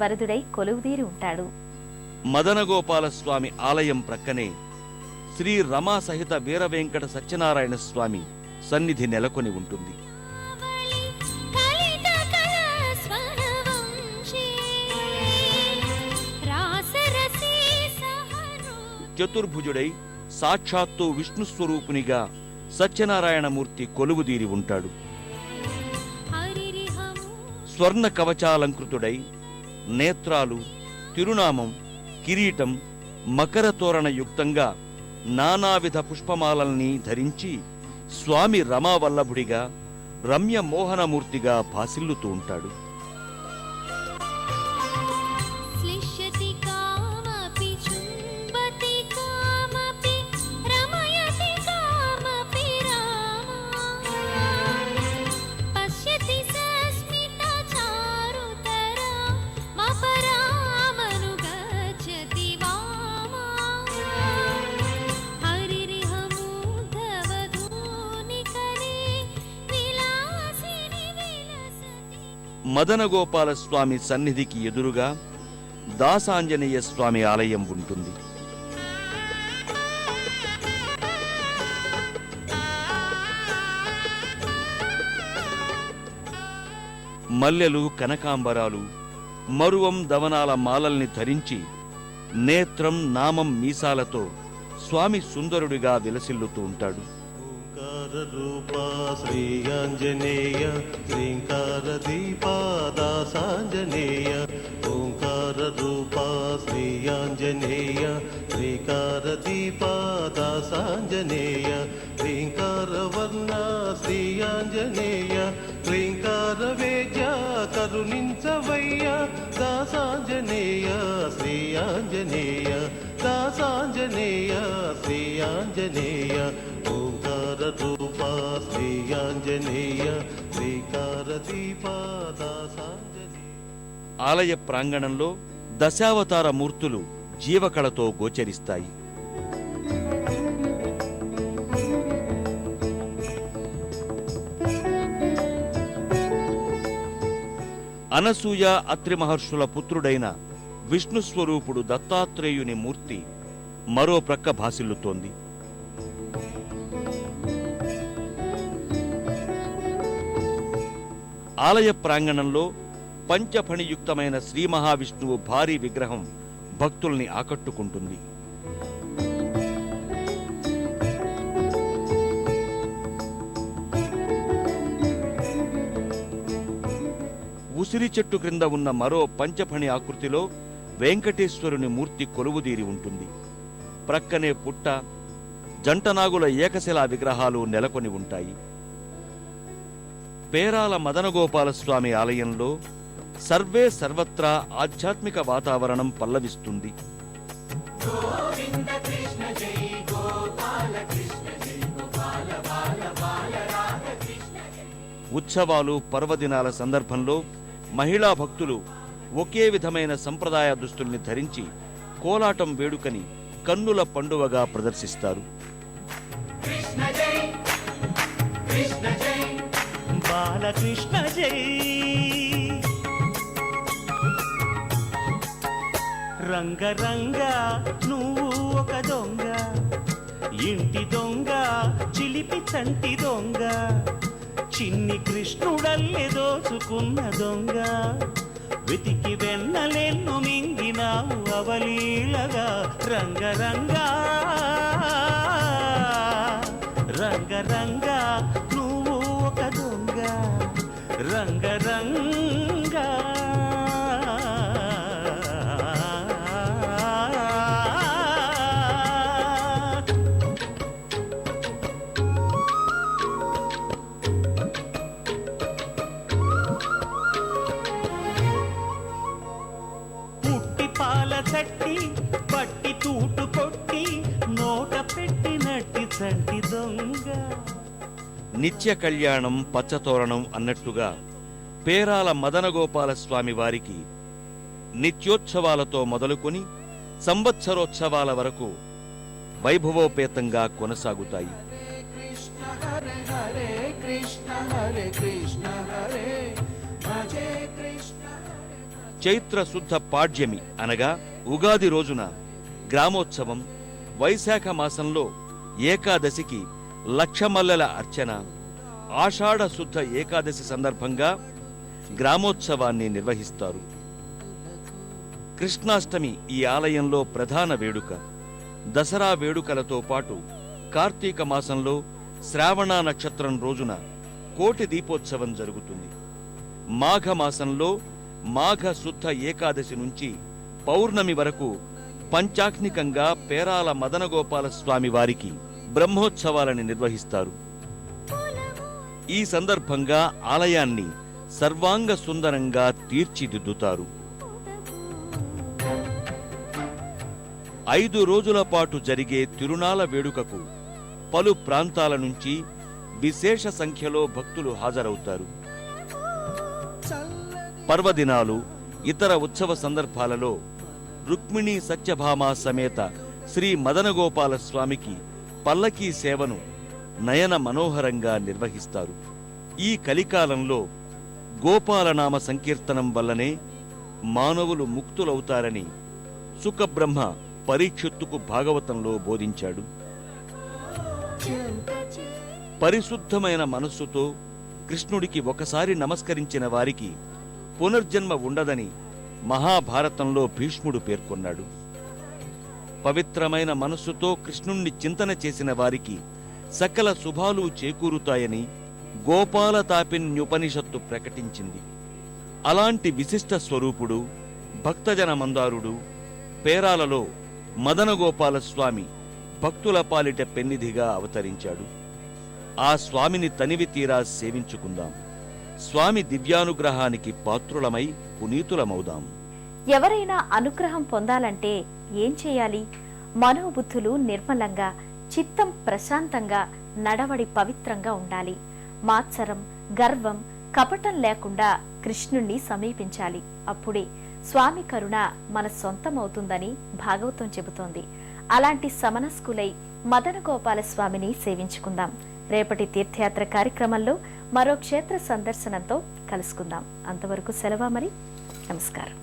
వరదుడై కొలువుదీరి ఉంటాడు. మదనగోపాల స్వామి ఆలయం ప్రక్కనే శ్రీ రమా సహిత వీరవెంకట సత్యనారాయణ స్వామి సన్నిధి నెలకొని ఉంటుంది. చతుర్భుజుడై సాక్షాత్తు విష్ణు స్వరూపునిగా సత్యనారాయణమూర్తి కొలువుదీరి ఉంటాడు. స్వర్ణ కవచాలంకృతుడై నేత్రాలు, తిరునామం, కిరీటం, మకర తోరణ యుక్తంగా నానావిధ పుష్పమాలల్ని ధరించి స్వామి రమావల్లభుడిగా రమ్య మోహనమూర్తిగా భాసిల్లుతూ ఉంటాడు. మదనగోపాల స్వామి సన్నిధికి ఎదురుగా దాసాంజనేయ స్వామి ఆలయం ఉంటుంది. మల్లెలు, కనకాంబరాలు, మరువం, దవనాల మాలల్ని ధరించి నేత్రం, నామం, మీసాలతో స్వామి సుందరుడిగా విలసిల్లుతూ ఉంటాడు. రూపా శ్రీ ఆంజనేయ శ్రీంకార దీపా దాసాంజనేయ ఓంకార రూపా శ్రీ ఆంజనేయ శ్రీకార దీపా దాసాంజనేయ శ్రీంకార వర్ణ శ్రీ ఆంజనేయ శ్రీంకార వేద్య కరుణించవయ్య దాసాంజనేయ శ్రీ ఆంజనేయ దాసాంజనేయ శ్రీ ఆంజనేయ ఓంకార రూపా శ్రీ ఆంజనేయ శ్రీకార దీపా దాసాంజనేయ. ఆలయ ప్రాంగణంలో దశావతార మూర్తులు జీవకళతో గోచరిస్తాయి. అనసూయ, అత్రి మహర్షుల పుత్రుడైన విష్ణుస్వరూపుడు దత్తాత్రేయుని మూర్తి మరో ప్రక్క భాసిల్లుతోంది. ఆలయ ప్రాంగణంలో పంచఫణియుక్తమైన శ్రీ మహావిష్ణువు భారీ విగ్రహం భక్తుల్ని ఆకట్టుకుంటుంది. ఉసిరి చెట్టు క్రింద ఉన్న మరో పంచఫణి ఆకృతిలో వెంకటేశ్వరుని మూర్తి కొలువుదీరి ఉంటుంది. ప్రక్కనే పుట్ట, జంటనాగుల ఏకశిలా విగ్రహాలు నెలకొని ఉంటాయి. పేరాల మదనగోపాలస్వామి ఆలయంలో సర్వే సర్వత్రా ఆధ్యాత్మిక వాతావరణం పల్లవిస్తుంది. ఉత్సవాలు, పర్వదినాల సందర్భంలో మహిళా భక్తులు ఒకే విధమైన సంప్రదాయ దుస్తుల్ని ధరించి కోలాటం వేడుకని కన్నుల పండువగా ప్రదర్శిస్తారు. బాలకృష్ణ జై, రంగరంగ నువ్వు ఒక దొంగ, ఇంటి దొంగ, చిలిపి చంటి దొంగ, చిన్ని కృష్ణుడల్లె దోచుకున్న దొంగ, వెతికి వెన్నలెన్ను మింగినావు అవలీలగా. రంగరంగ రంగరంగ నువ్వు ఒక దొంగ, రంగరంగ. పుట్టి పాల చట్టి పట్టి తూటు కొట్టి నోట పెట్టినట్టి చంటి దొంగ. నిత్య కళ్యాణం, పచ్చతోరణం అన్నట్టుగా పేరాల మదనగోపాల స్వామి వారికి నిత్యోత్సవాలతో మొదలుకొని సంవత్సరోత్సవాల వరకు వైభవోపేతంగా కొనసాగుతాయి. హరే హరే కృష్ణ హరే కృష్ణ హరే భజే కృష్ణ హరే భజే చైత్ర శుద్ధ పాడ్యమి అనగా ఉగాది రోజున గ్రామోత్సవం, వైశాఖ మాసంలో ఏకాదశికి లక్షమల్లెల అర్చన, ఆషాఢ శుద్ధ ఏకాదశి సందర్భంగా గ్రామోత్సవాన్ని నిర్వహిస్తారు. కృష్ణాష్టమి ఈ ఆలయంలో ప్రధాన వేడుక. దసరా వేడుకలతో పాటు కార్తీక మాసంలో శ్రావణ నక్షత్రం రోజున కోటి దీపోత్సవం జరుగుతుంది. మాఘమాసంలో మాఘ శుద్ధ ఏకాదశి నుంచి పౌర్ణమి వరకు పంచాగ్నికంగా పేరాల మదనగోపాల స్వామి వారికి బ్రహ్మోత్సవాలను నిర్వహిస్తారు. ఈ సందర్భంగా ఆలయాన్ని సర్వాంగ సుందరంగా తీర్చిదిద్దుతారు. 5 రోజుల పాటు జరిగే తిరునాళ్ల వేడుకకు పలు ప్రాంతాల నుంచి విశేష సంఖ్యలో భక్తులు హాజరవుతారు. పర్వదినాలు, ఇతర ఉత్సవ సందర్భాలలో రుక్మిణీ సత్యభామ సమేత శ్రీ మదనగోపాల స్వామికి పల్లకీ సేవను నయన మనోహరంగా నిర్వహిస్తారు. ఈ కలికాలంలో గోపాలనామ సంకీర్తనం వల్లనే మానవులు ముక్తులవుతారని సుఖబ్రహ్మ పరీక్షిత్తుకు భాగవతంలో బోధించాడు. పరిశుద్ధమైన మనస్సుతో కృష్ణుడికి ఒకసారి నమస్కరించిన వారికి పునర్జన్మ ఉండదని మహాభారతంలో భీష్ముడు పేర్కొన్నాడు. పవిత్రమైన మనస్సుతో కృష్ణుణ్ణి చింతన చేసిన వారికి సకల శుభాలు చేకూరుతాయని గోపాలతాపిన్యుపనిషత్తు ప్రకటించింది. అలాంటి విశిష్ట స్వరూపుడు భక్తజన మందారుడు పేరాలలో మదనగోపాల స్వామి భక్తుల పాలిట పెన్నిధిగా అవతరించాడు. ఆ స్వామిని తనివి తీరా సేవించుకుందాం. స్వామి దివ్యానుగ్రహానికి పాత్రులమై పునీతులమవుదాం. ఎవరైనా అనుగ్రహం పొందాలంటే ఏం చేయాలి? మనోబుద్ధులు నిర్మలంగా, చిత్తం ప్రశాంతంగా, నడవడి పవిత్రంగా ఉండాలి. మాత్సరం, గర్వం, కపటం లేకుండా కృష్ణుణ్ణి సమీపించాలి. అప్పుడే స్వామి కరుణ మన సొంతమవుతుందని భాగవతం చెబుతోంది. అలాంటి సమనస్కులై మదనగోపాల స్వామిని సేవించుకుందాం. రేపటి తీర్థయాత్ర కార్యక్రమంలో మరో క్షేత్ర సందర్శనంతో కలుసుకుందాం. అంతవరకు సెలవు మరి. నమస్కారం.